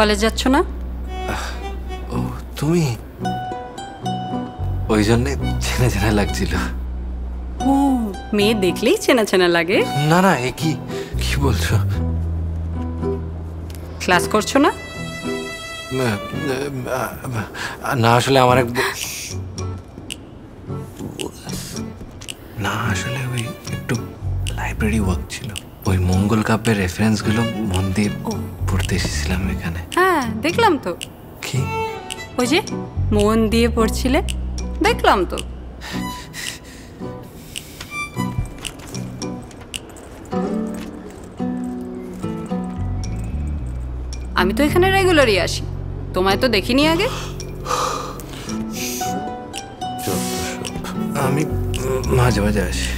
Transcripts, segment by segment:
College যাচ্ছ না? ও তুমি, ওই জন্যে চেনা চেনা লাগছিল। ও, মেয়ে দেখলেই চেনা চেনা লাগে? না না, এ কি কি বলছো? ক্লাস করছো না? না আসলে আমার না আসলে ওই একটু লাইব্রেরি ওয়ার্ক ছিল, ওই মঙ্গল কাব্যের রেফারেন্সগুলো মন দিয়ে পড়তে এসেছিলাম এখানে। হ্যাঁ দেখলাম তো। কি? ওই যে মন দিয়ে পড়ছিলে, দেখলাম তো। আমি তো এখানে রেগুলারই আসি, তোমায় তো দেখিনি আগে। আমি মাঝে মাঝে আসি।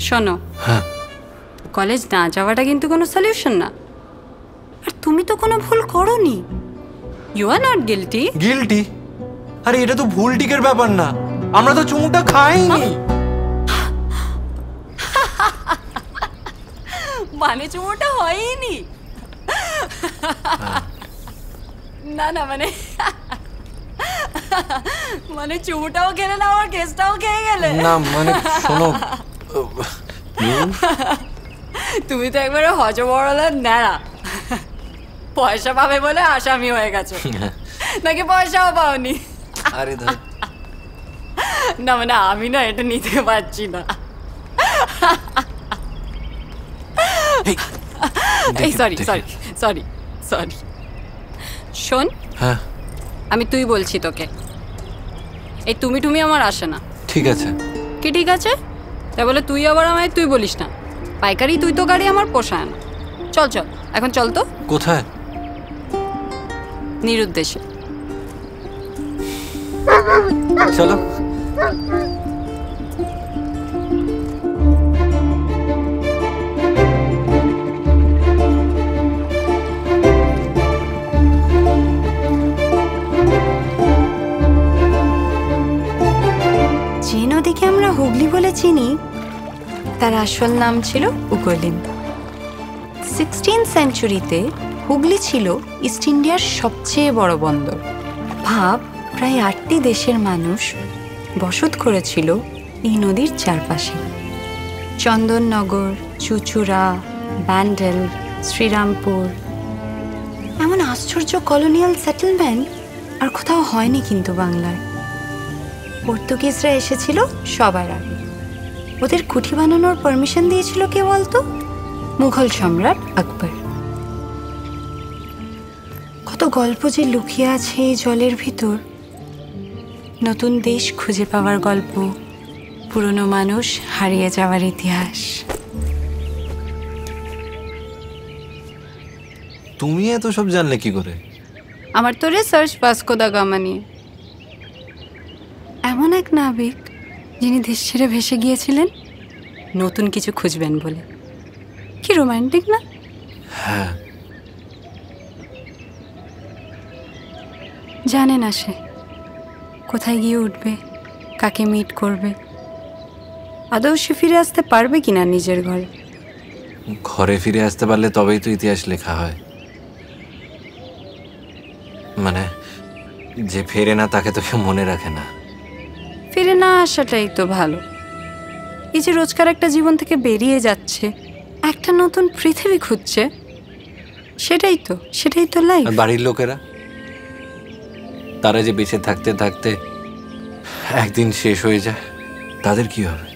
শোনো, হ্যাঁ, কলেজ না যাওয়াটা কিন্তু কোনো সলিউশন না। আর তুমি তো কোনো ভুল করোনি। You are not guilty. Guilty? আরে এটা তো ভুল টিকের ব্যাপার না, আমরা তো চুমুকটা খাইনি। মানে চুমোটা হয়নি? না না, মানে মানে চুমুটাও খেলে না, আমার কেসটাও খেয়ে গেলে। না মানে শোনো, তুমি তো একবারে হজবরলের ন্যাড়া। পয়সা পাবে বলে আসামি হয়ে গেছো, নাকি পয়সাও পাওনি? আরে ধর না মানে আমি না এটা নিতে পারছি না। এই সরি সরি সরি সরি। শোন, হ্যাঁ আমি তুই বলছি তোকে, এই তুমি তুমি আমার আসে না। ঠিক আছে। কি ঠিক আছে? তাই বলে তুই আবার আমায় তুই বলিস না। পাইকারি তুই তো গাড়ি আমার পোষায় না। চল চল, এখন চল তো। কোথায়? নিরুদ্দেশে। চলো। যে নদীকে আমরা হুগলি বলে চিনি, তার আসল নাম ছিল উগলিন। 16th সেঞ্চুরিতে হুগলি ছিল ইস্ট ইন্ডিয়ার সবচেয়ে বড় বন্দর। ভাব, প্রায় 8টি দেশের মানুষ বসত করেছিল এই নদীর চারপাশে। চন্দননগর, চুচুড়া, ব্যান্ডেল, শ্রীরামপুর, এমন আশ্চর্য কলোনিয়াল সেটেলমেন্ট আর কোথাও হয়নি কিন্তু বাংলায়। পর্তুগিজরা এসেছিল সবার আগে। ওদের কুঠি বানানোর পারমিশন দিয়েছিল কে বলতো? মুঘল সম্রাট আকবর। কত গল্প যে লুকিয়ে আছে এই জলের ভিতর। নতুন দেশ খুঁজে পাওয়ার গল্প, পুরনো মানুষ হারিয়ে যাওয়ার ইতিহাস। তুমি এত সব জানলে কি করে? আমার তো রিসার্চ ভাস্কো দা গামা নিয়ে। এমন এক নাবিক যিনি দেশ ছেড়ে ভেসে গিয়েছিলেন নতুন কিছু খুঁজবেন বলে। কি রোমান্টিক না? হ্যাঁ। জানে না সে কোথায় গিয়ে উঠবে, কাকে মিট করবে, আদৌ সে ফিরে আসতে পারবে কিনা নিজের ঘরে। ঘরে ফিরে আসতে পারলে তবেই তো ইতিহাস লেখা হয়। মানে যে ফেরে না তাকে তো কেউ মনে রাখে না। ফিরে না আসাটাই তো ভালো। এই যে রোজকার একটা জীবন থেকে বেরিয়ে যাচ্ছে, একটা নতুন পৃথিবী খুঁজছে, সেটাই তো লাইফ। বাড়ির লোকেরা, তারা যে বেঁচে থাকতে থাকতে একদিন শেষ হয়ে যায়, তাদের কি হবে?